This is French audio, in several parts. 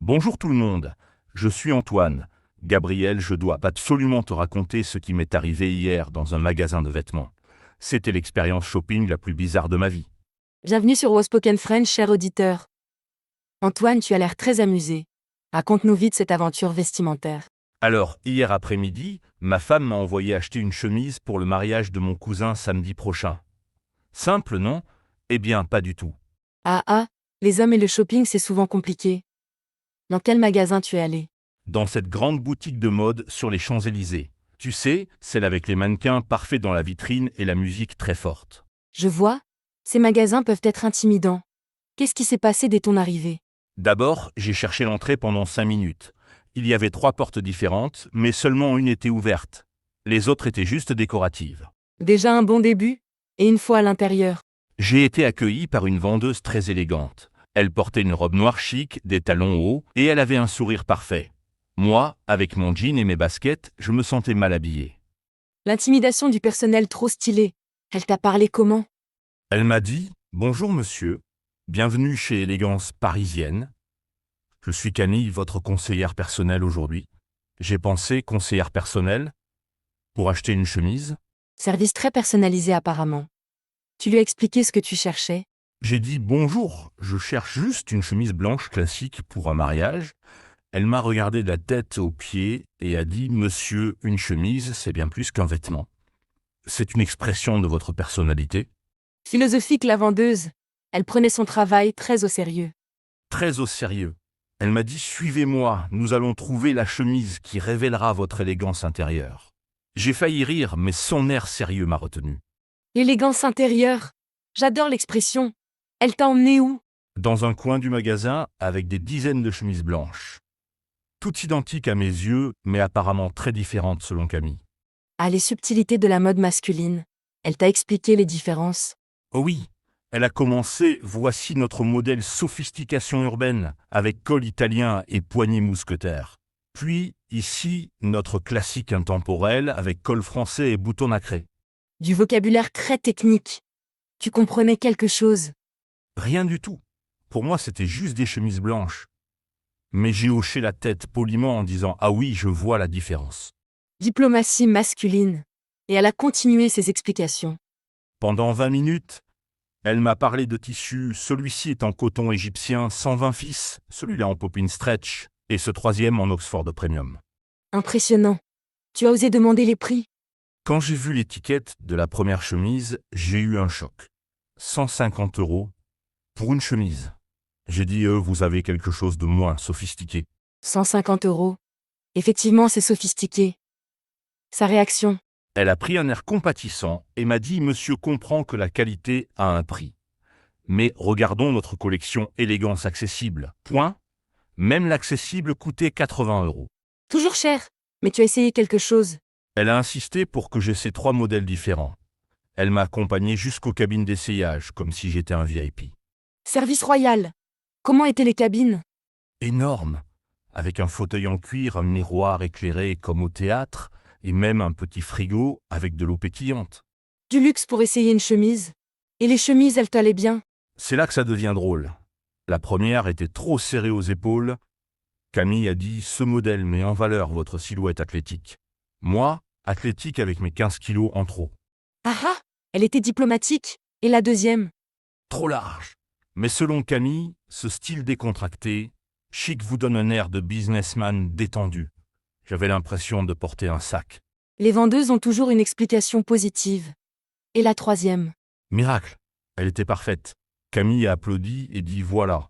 Bonjour tout le monde, je suis Antoine. Gabriel, je dois absolument te raconter ce qui m'est arrivé hier dans un magasin de vêtements. C'était l'expérience shopping la plus bizarre de ma vie. Bienvenue sur Wospoken French, cher auditeur. Antoine, tu as l'air très amusé. Raconte-nous vite cette aventure vestimentaire. Alors, hier après-midi, ma femme m'a envoyé acheter une chemise pour le mariage de mon cousin samedi prochain. Simple, non? Eh bien, pas du tout. Ah, les hommes et le shopping, c'est souvent compliqué. Dans quel magasin tu es allé? Dans cette grande boutique de mode sur les Champs-Élysées. Tu sais, celle avec les mannequins parfaits dans la vitrine et la musique très forte. Je vois, ces magasins peuvent être intimidants. Qu'est-ce qui s'est passé dès ton arrivée? D'abord, j'ai cherché l'entrée pendant 5 minutes. Il y avait 3 portes différentes, mais seulement une était ouverte. Les autres étaient juste décoratives. Déjà un bon début? Et une fois à l'intérieur? J'ai été accueilli par une vendeuse très élégante. Elle portait une robe noire chic, des talons hauts, et elle avait un sourire parfait. Moi, avec mon jean et mes baskets, je me sentais mal habillé. L'intimidation du personnel trop stylé. Elle t'a parlé comment? Elle m'a dit « Bonjour monsieur, bienvenue chez Élégance Parisienne. Je suis Camille, votre conseillère personnelle aujourd'hui. J'ai pensé conseillère personnelle pour acheter une chemise. Service très personnalisé apparemment. Tu lui as expliqué ce que tu cherchais? J'ai dit bonjour, je cherche juste une chemise blanche classique pour un mariage. Elle m'a regardé de la tête aux pieds et a dit monsieur, une chemise, c'est bien plus qu'un vêtement. C'est une expression de votre personnalité. Philosophique la vendeuse. Elle prenait son travail très au sérieux. Très au sérieux. Elle m'a dit suivez-moi, nous allons trouver la chemise qui révélera votre élégance intérieure. J'ai failli rire, mais son air sérieux m'a retenu. L'élégance intérieure. J'adore l'expression. Elle t'a emmené où? Dans un coin du magasin, avec des dizaines de chemises blanches. Toutes identiques à mes yeux, mais apparemment très différentes selon Camille. Ah, les subtilités de la mode masculine. Elle t'a expliqué les différences. Oh oui, elle a commencé « Voici notre modèle sophistication urbaine, avec col italien et poignée mousquetaire. » Puis, ici, notre classique intemporel, avec col français et bouton nacré. Du vocabulaire très technique. Tu comprenais quelque chose. Rien du tout. Pour moi, c'était juste des chemises blanches. Mais j'ai hoché la tête poliment en disant « Ah oui, je vois la différence. » Diplomatie masculine. Et elle a continué ses explications. Pendant 20 minutes, elle m'a parlé de tissus, celui-ci est en coton égyptien 120 fils, celui-là en poppin stretch, et ce troisième en Oxford Premium. Impressionnant. Tu as osé demander les prix? Quand j'ai vu l'étiquette de la première chemise, j'ai eu un choc. 150 € pour une chemise. J'ai dit, vous avez quelque chose de moins sophistiqué. 150 €. Effectivement, c'est sophistiqué. Sa réaction. Elle a pris un air compatissant et m'a dit, monsieur comprend que la qualité a un prix. Mais regardons notre collection élégance accessible. Point. Même l'accessible coûtait 80 €. Toujours cher. Mais tu as essayé quelque chose. Elle a insisté pour que j'aie ces 3 modèles différents. Elle m'a accompagné jusqu'aux cabines d'essayage, comme si j'étais un VIP. Service royal. Comment étaient les cabines? Énorme, avec un fauteuil en cuir, un miroir éclairé comme au théâtre, et même un petit frigo avec de l'eau pétillante. Du luxe pour essayer une chemise. Et les chemises, elles t'allaient bien. C'est là que ça devient drôle. La première était trop serrée aux épaules. Camille a dit « Ce modèle met en valeur votre silhouette athlétique. » Moi, athlétique avec mes 15 kilos en trop. Ah, elle était diplomatique. Et la deuxième? Trop large. Mais selon Camille, ce style décontracté, chic vous donne un air de businessman détendu. J'avais l'impression de porter un sac. Les vendeuses ont toujours une explication positive. Et la troisième? Miracle, elle était parfaite. Camille a applaudi et dit « Voilà,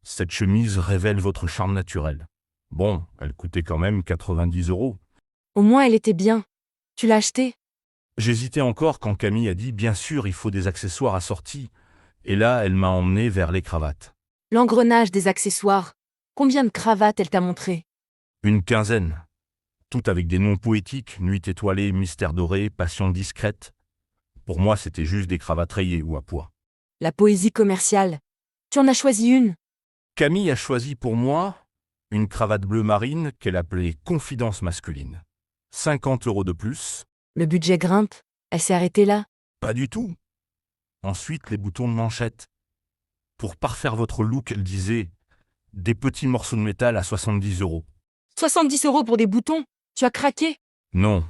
cette chemise révèle votre charme naturel. » Bon, elle coûtait quand même 90 €. Au moins elle était bien. Tu l'as achetée? J'hésitais encore quand Camille a dit « Bien sûr, il faut des accessoires assortis. » Et là, elle m'a emmené vers les cravates. L'engrenage des accessoires. Combien de cravates elle t'a montré? Une quinzaine. Toutes avec des noms poétiques, Nuit étoilée, Mystère doré, Passion discrète. Pour moi, c'était juste des cravates rayées ou à pois. La poésie commerciale. Tu en as choisi une? Camille a choisi pour moi une cravate bleu marine qu'elle appelait Confidence masculine. 50 € de plus. Le budget grimpe. Elle s'est arrêtée là. Pas du tout. Ensuite, les boutons de manchette. Pour parfaire votre look, elle disait Des petits morceaux de métal à 70 euros. 70 € pour des boutons? Tu as craqué? Non.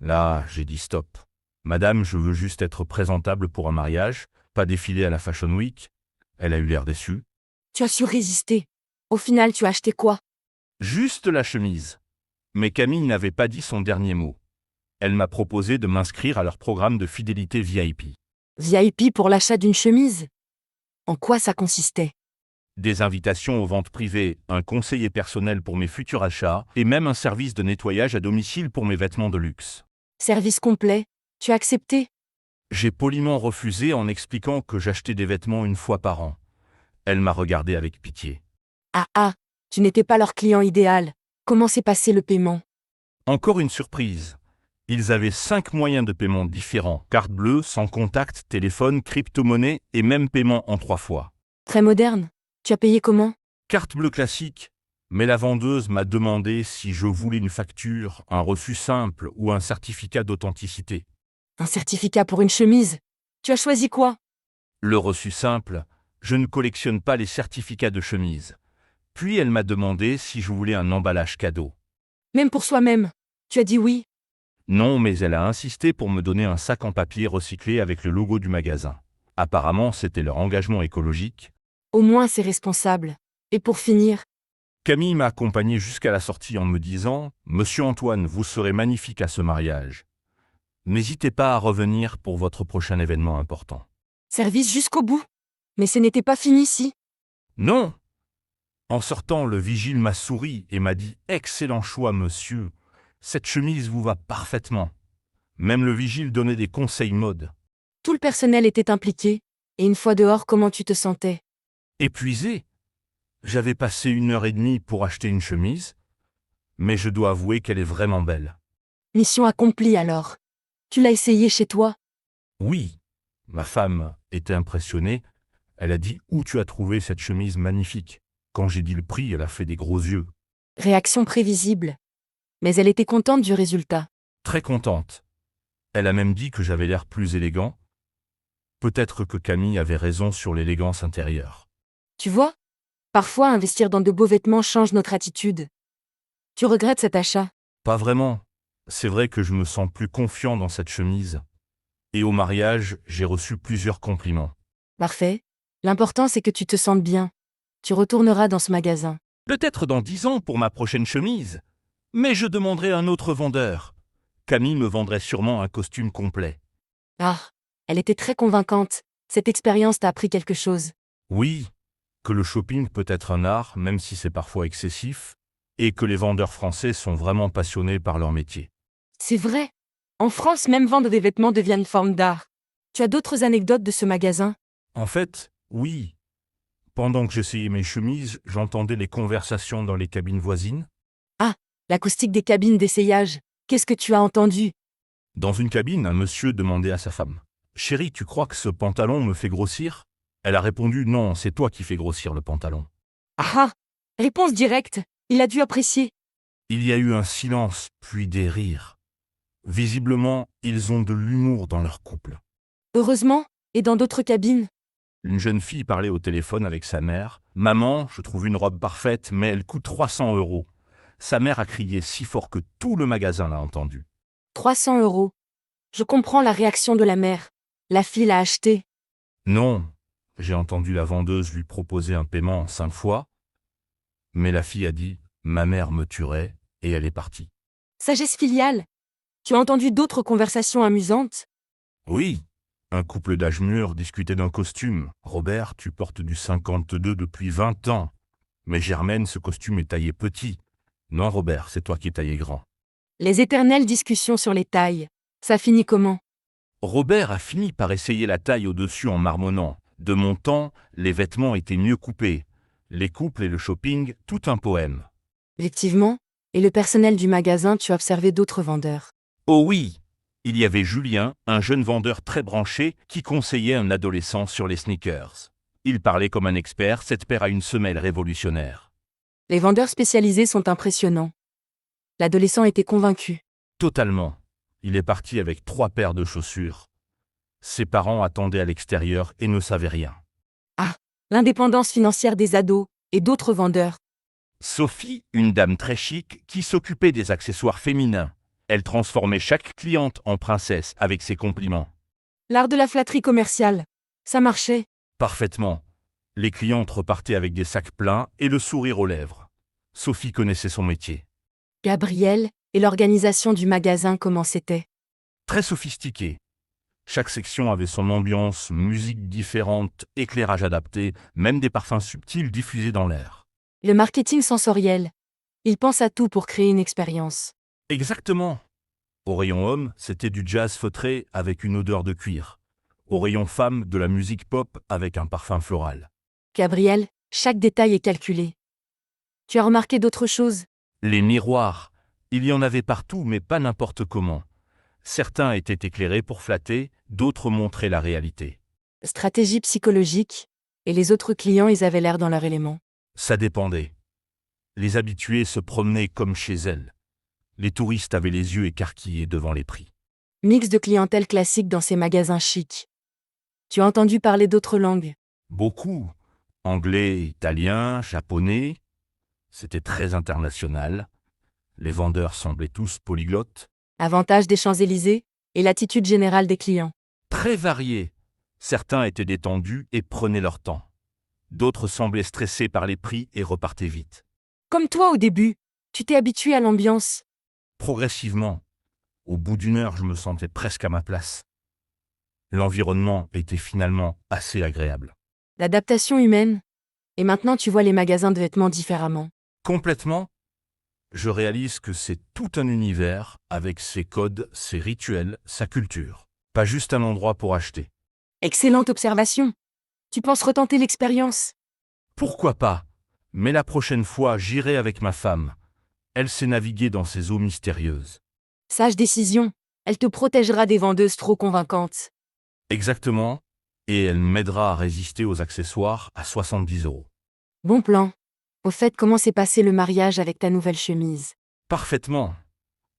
Là, j'ai dit stop. Madame, je veux juste être présentable pour un mariage, pas défiler à la Fashion Week. Elle a eu l'air déçue. Tu as su résister. Au final, tu as acheté quoi? Juste la chemise. Mais Camille n'avait pas dit son dernier mot. Elle m'a proposé de m'inscrire à leur programme de fidélité VIP. VIP pour l'achat d'une chemise? En quoi ça consistait? Des invitations aux ventes privées, un conseiller personnel pour mes futurs achats, et même un service de nettoyage à domicile pour mes vêtements de luxe. Service complet? Tu as accepté? J'ai poliment refusé en expliquant que j'achetais des vêtements une fois par an. Elle m'a regardé avec pitié. Ah, tu n'étais pas leur client idéal. Comment s'est passé le paiement? Encore une surprise. Ils avaient 5 moyens de paiement différents. Carte bleue, sans contact, téléphone, crypto-monnaie et même paiement en 3 fois. Très moderne. Tu as payé comment? Carte bleue classique. Mais la vendeuse m'a demandé si je voulais une facture, un reçu simple ou un certificat d'authenticité. Un certificat pour une chemise? Tu as choisi quoi? Le reçu simple, je ne collectionne pas les certificats de chemise. Puis elle m'a demandé si je voulais un emballage cadeau. Même pour soi-même. Tu as dit oui. Non, mais elle a insisté pour me donner un sac en papier recyclé avec le logo du magasin. Apparemment, c'était leur engagement écologique. Au moins, c'est responsable. Et pour finir, Camille m'a accompagné jusqu'à la sortie en me disant « Monsieur Antoine, vous serez magnifique à ce mariage. N'hésitez pas à revenir pour votre prochain événement important. service jusqu'au bout. Mais ce n'était pas fini si. » Non. En sortant, le vigile m'a souri et m'a dit « Excellent choix, monsieur. Cette chemise vous va parfaitement. » Même le vigile donnait des conseils mode. Tout le personnel était impliqué. Et une fois dehors, comment tu te sentais? Épuisé. J'avais passé 1 heure et demie pour acheter une chemise, mais je dois avouer qu'elle est vraiment belle. Mission accomplie alors. Tu l'as essayé chez toi? Oui, ma femme était impressionnée. Elle a dit « Où tu as trouvé cette chemise magnifique ?» Quand j'ai dit le prix, elle a fait des gros yeux. Réaction prévisible. Mais elle était contente du résultat. Très contente. Elle a même dit que j'avais l'air plus élégant. Peut-être que Camille avait raison sur l'élégance intérieure. Tu vois? Parfois, investir dans de beaux vêtements change notre attitude. Tu regrettes cet achat? Pas vraiment. C'est vrai que je me sens plus confiant dans cette chemise. Et au mariage, j'ai reçu plusieurs compliments. Parfait. L'important, c'est que tu te sentes bien. Tu retourneras dans ce magasin. Peut-être dans 10 ans pour ma prochaine chemise. Mais je demanderai un autre vendeur. Camille me vendrait sûrement un costume complet. Ah, elle était très convaincante. Cette expérience t'a appris quelque chose. Oui, que le shopping peut être un art, même si c'est parfois excessif, et que les vendeurs français sont vraiment passionnés par leur métier. C'est vrai. En France, même vendre des vêtements devient une forme d'art. Tu as d'autres anecdotes de ce magasin? En fait, oui. Pendant que j'essayais mes chemises, j'entendais les conversations dans les cabines voisines. Ah, l'acoustique des cabines d'essayage. Qu'est-ce que tu as entendu? Dans une cabine, un monsieur demandait à sa femme « Chérie, tu crois que ce pantalon me fait grossir ?» Elle a répondu « Non, c'est toi qui fais grossir le pantalon. » Ah, réponse directe. Il a dû apprécier. Il y a eu un silence, puis des rires. Visiblement, ils ont de l'humour dans leur couple. Heureusement, et dans d'autres cabines. Une jeune fille parlait au téléphone avec sa mère. « Maman, je trouve une robe parfaite, mais elle coûte 300 euros. » Sa mère a crié si fort que tout le magasin l'a entendu. 300 €. Je comprends la réaction de la mère. La fille l'a acheté. Non, j'ai entendu la vendeuse lui proposer un paiement en 5 fois, mais la fille a dit « Ma mère me tuerait » et elle est partie. Sagesse filiale. Tu as entendu d'autres conversations amusantes? Oui, un couple d'âge mûr discutait d'un costume. « Robert, tu portes du 52 depuis 20 ans. » Mais Germaine, ce costume est taillé petit. « Non, Robert, c'est toi qui es taillé grand. » Les éternelles discussions sur les tailles. Ça finit comment? Robert a fini par essayer la taille au-dessus en marmonnant. De mon temps, les vêtements étaient mieux coupés. Les couples et le shopping, tout un poème. Effectivement. Et le personnel du magasin, tu as observé d'autres vendeurs. Oh oui, il y avait Julien, un jeune vendeur très branché qui conseillait un adolescent sur les sneakers. Il parlait comme un expert, cette paire a une semelle révolutionnaire. Les vendeurs spécialisés sont impressionnants. L'adolescent était convaincu. Totalement. Il est parti avec 3 paires de chaussures. Ses parents attendaient à l'extérieur et ne savaient rien. Ah, l'indépendance financière des ados. Et d'autres vendeurs. Sophie, une dame très chic qui s'occupait des accessoires féminins. Elle transformait chaque cliente en princesse avec ses compliments. L'art de la flatterie commerciale. Ça marchait. Parfaitement. Les clientes repartaient avec des sacs pleins et le sourire aux lèvres. Sophie connaissait son métier. Gabriel, et l'organisation du magasin, comment c'était? Très sophistiqué. Chaque section avait son ambiance, musique différente, éclairage adapté, même des parfums subtils diffusés dans l'air. Le marketing sensoriel. Il pense à tout pour créer une expérience. Exactement. Au rayon homme, c'était du jazz feutré avec une odeur de cuir. Au rayon femme, de la musique pop avec un parfum floral. Gabriel, chaque détail est calculé. Tu as remarqué d'autres choses? Les miroirs. Il y en avait partout, mais pas n'importe comment. Certains étaient éclairés pour flatter, d'autres montraient la réalité. Stratégie psychologique. Et les autres clients, ils avaient l'air dans leur élément. Ça dépendait. Les habitués se promenaient comme chez elles. Les touristes avaient les yeux écarquillés devant les prix. Mix de clientèle classique dans ces magasins chics. Tu as entendu parler d'autres langues? Beaucoup. Anglais, italien, japonais. C'était très international. Les vendeurs semblaient tous polyglottes. Avantage des Champs-Élysées et l'attitude générale des clients. Très variés. Certains étaient détendus et prenaient leur temps. D'autres semblaient stressés par les prix et repartaient vite. Comme toi au début, tu t'es habitué à l'ambiance. Progressivement, au bout d'une heure, je me sentais presque à ma place. L'environnement était finalement assez agréable. L'adaptation humaine. Et maintenant tu vois les magasins de vêtements différemment. Complètement, je réalise que c'est tout un univers avec ses codes, ses rituels, sa culture. Pas juste un endroit pour acheter. Excellente observation. Tu penses retenter l'expérience? Pourquoi pas? Mais la prochaine fois, j'irai avec ma femme. Elle sait naviguer dans ces eaux mystérieuses. Sage décision. Elle te protégera des vendeuses trop convaincantes. Exactement, et elle m'aidera à résister aux accessoires à 70 €. Bon plan. Au fait, comment s'est passé le mariage avec ta nouvelle chemise? Parfaitement.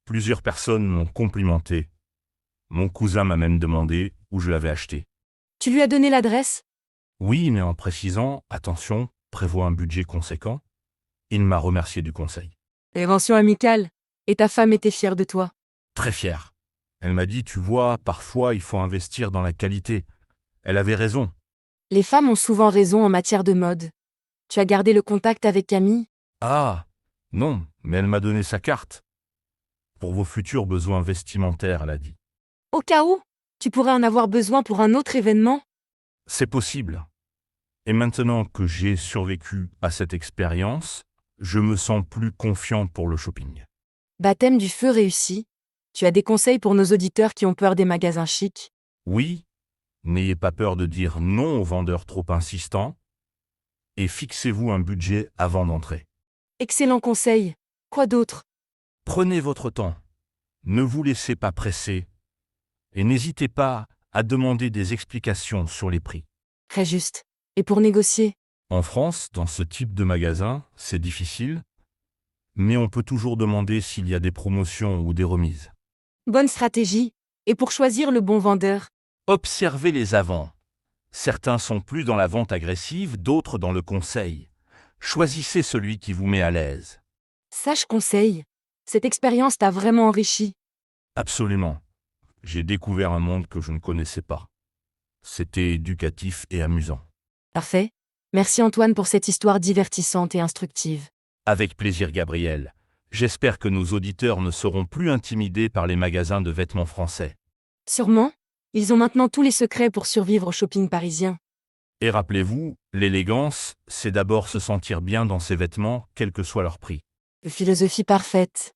Plusieurs personnes m'ont complimenté. Mon cousin m'a même demandé où je l'avais acheté. Tu lui as donné l'adresse? Oui, mais en précisant, attention, prévois un budget conséquent. Il m'a remercié du conseil. Prévention amicale. Et ta femme était fière de toi. Très fier. Elle m'a dit, tu vois, parfois il faut investir dans la qualité. Elle avait raison. Les femmes ont souvent raison en matière de mode. Tu as gardé le contact avec Camille? Ah, non, mais elle m'a donné sa carte. Pour vos futurs besoins vestimentaires, elle a dit. Au cas où, tu pourrais en avoir besoin pour un autre événement? C'est possible. Et maintenant que j'ai survécu à cette expérience, je me sens plus confiant pour le shopping. Baptême du feu réussi. Tu as des conseils pour nos auditeurs qui ont peur des magasins chics? Oui, n'ayez pas peur de dire non aux vendeurs trop insistants et fixez-vous un budget avant d'entrer. Excellent conseil. Quoi d'autre? Prenez votre temps, ne vous laissez pas presser et n'hésitez pas à demander des explications sur les prix. Très juste. Et pour négocier? En France, dans ce type de magasin, c'est difficile, mais on peut toujours demander s'il y a des promotions ou des remises. Bonne stratégie. Et pour choisir le bon vendeur? Observez les avants. Certains sont plus dans la vente agressive, d'autres dans le conseil. Choisissez celui qui vous met à l'aise. Sage conseil. Cette expérience t'a vraiment enrichi. Absolument. J'ai découvert un monde que je ne connaissais pas. C'était éducatif et amusant. Parfait. Merci Antoine pour cette histoire divertissante et instructive. Avec plaisir, Gabriel. J'espère que nos auditeurs ne seront plus intimidés par les magasins de vêtements français. Sûrement, ils ont maintenant tous les secrets pour survivre au shopping parisien. Et rappelez-vous, l'élégance, c'est d'abord se sentir bien dans ses vêtements, quel que soit leur prix. Philosophie parfaite.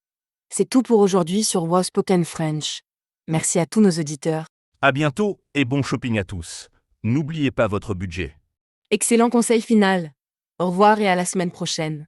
C'est tout pour aujourd'hui sur Wow Spoken French. Merci à tous nos auditeurs. À bientôt et bon shopping à tous. N'oubliez pas votre budget. Excellent conseil final. Au revoir et à la semaine prochaine.